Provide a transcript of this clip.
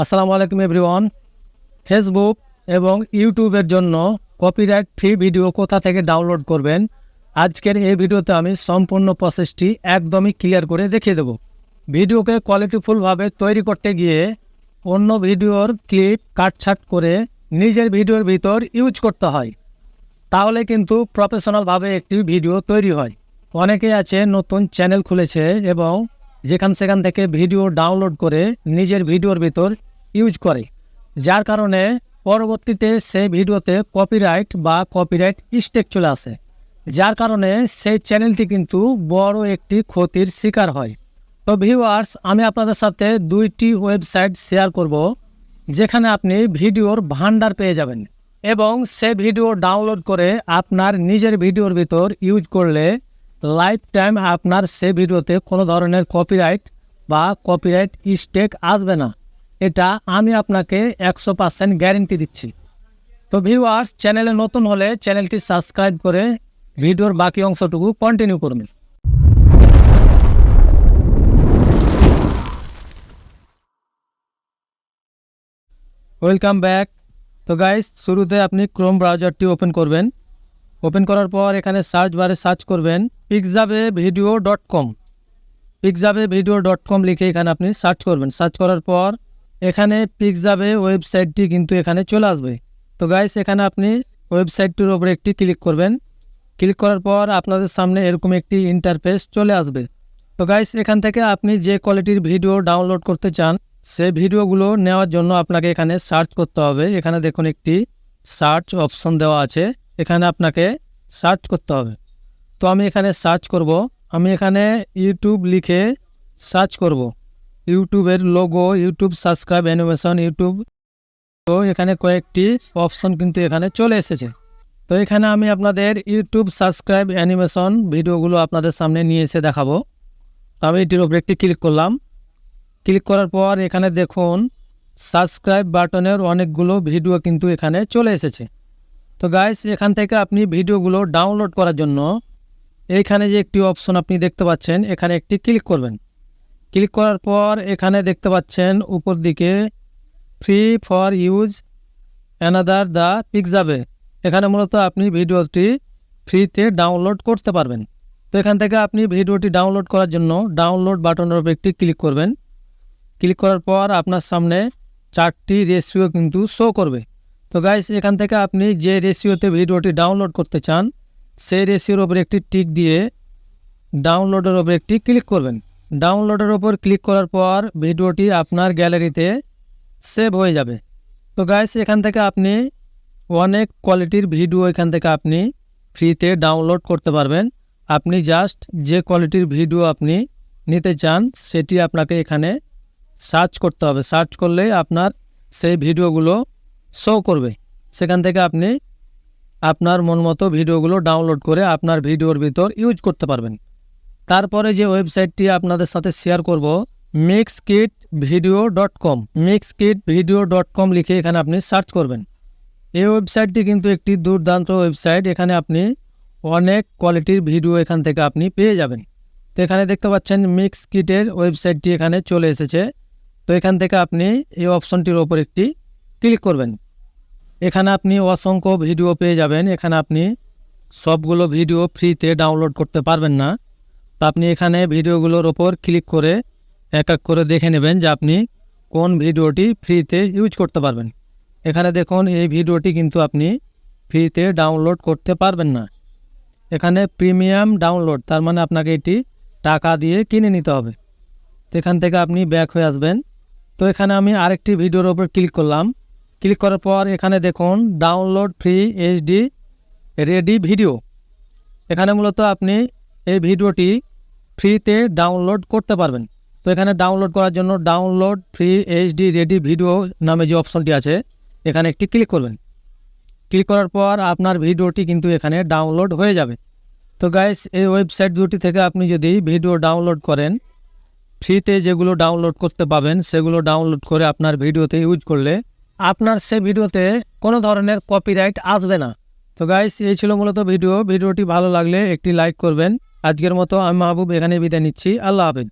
আসসালামু আলাইকুম everyone. Facebook এবং ইউটিউবের জন্য কপিরাইট ফ্রি ভিডিও কোথা থেকে ডাউনলোড করবেন, আজকের এই ভিডিওতে আমি সম্পূর্ণ প্রসেসটি একদমই ক্লিয়ার করে দেখিয়ে দেব। ভিডিওকে কোয়ালিটিফুলভাবে তৈরি করতে গিয়ে অন্য ভিডিওর ক্লিপ কাটছাট করে নিজের ভিডিওর ভিতর ইউজ করতে হয়, তাহলে কিন্তু প্রফেশনালভাবে একটি ভিডিও তৈরি হয়। অনেকেই আছে নতুন চ্যানেল খুলেছে এবং সেখান থেকে ভিডিও ডাউনলোড করে নিজের ভিডিওর ভিতর ইউজ করে, যার কারণে পরবর্তীতে সেই ভিডিওতে কপিরাইট বা কপিরাইট স্ট্রাইক চলে আসে, যার কারণে সেই চ্যানেলটি কিন্তু বড় একটি ক্ষতির শিকার হয়। তো ভিউয়ার্স, আমি আপনাদের সাথে দুইটি ওয়েবসাইট শেয়ার করব যেখানে আপনি ভিডিওর ভান্ডার পেয়ে যাবেন এবং সে ভিডিও ডাউনলোড করে আপনার নিজের ভিডিওর ভিতর ইউজ করলে লাইফ টাইম আপনার সে ভিডিওতে কোনো ধরনের কপিরাইট বা কপিরাইট স্ট্রাইক আসবে না। এটা আমি আপনাকে 100% গ্যারেন্টি দিচ্ছি। তো ভিউয়ার্স, চ্যানেলে নতুন হলে চ্যানেলটি সাবস্ক্রাইব করে ভিডিওর বাকি অংশটুকু কন্টিনিউ করুন। Welcome back. তো গাইস, শুরুতে আপনি ক্রোম ব্রাউজারটি ওপেন করবেন। ওপেন করার পর এখানে সার্চ বারে সার্চ করবেন pixabay.video.com। pixabay.video.com লিখে এখানে আপনি সার্চ করবেন। সার্চ করার পর এখানে পিক্সাবে ওয়েবসাইটটি কিন্তু এখানে চলে আসবে। তো গাইস, এখানে আপনি ওয়েবসাইটটির উপরে একটি ক্লিক করবেন। ক্লিক করার পর আপনাদের সামনে এরকম একটি ইন্টারফেস চলে আসবে। তো গাইস, এখান থেকে আপনি যে কোয়ালিটির ভিডিও ডাউনলোড করতে চান সেই ভিডিওগুলো নেওয়ার জন্য আপনাকে এখানে সার্চ করতে হবে। এখানে দেখুন একটি সার্চ অপশন দেওয়া আছে, এখানে আপনাকে সার্চ করতে হবে। তো আমি এখানে সার্চ করব, আমি এখানে ইউটিউব লিখে সার্চ করব। ইউটিউবের logo, YouTube subscribe animation, YouTube. তো এখানে কয়েকটি অপশন কিন্তু এখানে চলে এসেছে। তো এখানে আমি আপনাদের ইউটিউব সাবস্ক্রাইব অ্যানিমেশন ভিডিওগুলো আপনাদের সামনে নিয়ে এসে দেখাবো। তো আমি এটির উপরে একটি ক্লিক করলাম। ক্লিক করার পর এখানে দেখুন সাবস্ক্রাইব বাটনের অনেকগুলো ভিডিও কিন্তু এখানে চলে এসেছে। তো গাইস, এখান থেকে আপনি ভিডিওগুলো ডাউনলোড করার জন্য এইখানে যে একটি অপশন আপনি দেখতে পাচ্ছেন, এখানে একটি ক্লিক করবেন। ক্লিক করার পর এখানে দেখতে পাচ্ছেন উপর দিকে free for use another the পিক্সাবে। এখানে মূলত আপনি ভিডিওটি ফ্রিতে ডাউনলোড করতে পারবেন। তো এখান থেকে আপনি ভিডিওটি ডাউনলোড করার জন্য ডাউনলোড বাটনের উপর একটি ক্লিক করবেন। ক্লিক করার পর আপনার সামনে 4টি রেশিও কিন্তু শো করবে। তো গাইস, এখান থেকে আপনি যে রেশিওতে ভিডিওটি ডাউনলোড করতে চান সেই রেশিওর উপর একটি টিক দিয়ে ডাউনলোডের উপর একটি ক্লিক করবেন। ডাউনলোডের ওপর ক্লিক করার পর ভিডিওটি আপনার গ্যালারিতে সেভ হয়ে যাবে। তো গাইস, এখান থেকে আপনি অনেক কোয়ালিটির ভিডিও এখান থেকে আপনি ফ্রিতে ডাউনলোড করতে পারবেন। আপনি জাস্ট যে কোয়ালিটির ভিডিও আপনি নিতে চান সেটি আপনাকে এখানে সার্চ করতে হবে। সার্চ করলে আপনার সেই ভিডিওগুলো শো করবে। সেখান থেকে আপনি আপনার মন মতো ভিডিওগুলো ডাউনলোড করে আপনার ভিডিওর ভিতর ইউজ করতে পারবেন। তারপরে যে ওয়েবসাইটটি আপনাদের সাথে শেয়ার করব, mixkitvideo.com। mixkitvideo.com লিখে এখানে আপনি সার্চ করবেন। এই ওয়েবসাইটটি কিন্তু একটি দুর্দান্ত ওয়েবসাইট। এখানে আপনি অনেক কোয়ালিটির ভিডিও এখান থেকে আপনি পেয়ে যাবেন। তো এখানে দেখতে পাচ্ছেন মিক্সকিটের ওয়েবসাইটটি এখানে চলে এসেছে। তো এখান থেকে আপনি এই অপশনটির ওপর একটি ক্লিক করবেন। এখানে আপনি অসংখ্য ভিডিও পেয়ে যাবেন। এখানে আপনি সবগুলো ভিডিও ফ্রিতে ডাউনলোড করতে পারবেন না। তো আপনি এখানে ভিডিওগুলোর ওপর ক্লিক করে এক এক করে দেখে নেবেন যে আপনি কোন ভিডিওটি ফ্রিতে ইউজ করতে পারবেন। এখানে দেখুন এই ভিডিওটি কিন্তু আপনি ফ্রিতে ডাউনলোড করতে পারবেন না। এখানে প্রিমিয়াম ডাউনলোড, তার মানে আপনাকে এটি টাকা দিয়ে কিনে নিতে হবে। তো এখান থেকে আপনি ব্যাক হয়ে আসবেন। তো এখানে আমি আরেকটি ভিডিওর ওপর ক্লিক করলাম। ক্লিক করার পর এখানে দেখুন download free HD ready video. এখানে মূলত আপনি এই ভিডিওটি ফ্রিতে ডাউনলোড করতে পারবেন। তো এখানে ডাউনলোড করার জন্য download free HD ready video নামে যে অপশনটি আছে এখানে একটি ক্লিক করবেন। ক্লিক করার পর আপনার ভিডিওটি কিন্তু এখানে ডাউনলোড হয়ে যাবে। তো গাইস, এই ওয়েবসাইট দুটি থেকে আপনি যদি ভিডিও ডাউনলোড করেন, ফ্রিতে যেগুলো ডাউনলোড করতে পাবেন সেগুলো ডাউনলোড করে আপনার ভিডিওতে ইউজ করলে আপনার সে ভিডিওতে কোনো ধরনের কপিরাইট আসবে না। তো গাইস, এই ছিল মূলত ভিডিওটি ভালো লাগলে একটি লাইক করবেন। আজকের মতো আমি মাহবুব এখানে বিদায় নিচ্ছি। আল্লাহ হাফেজ।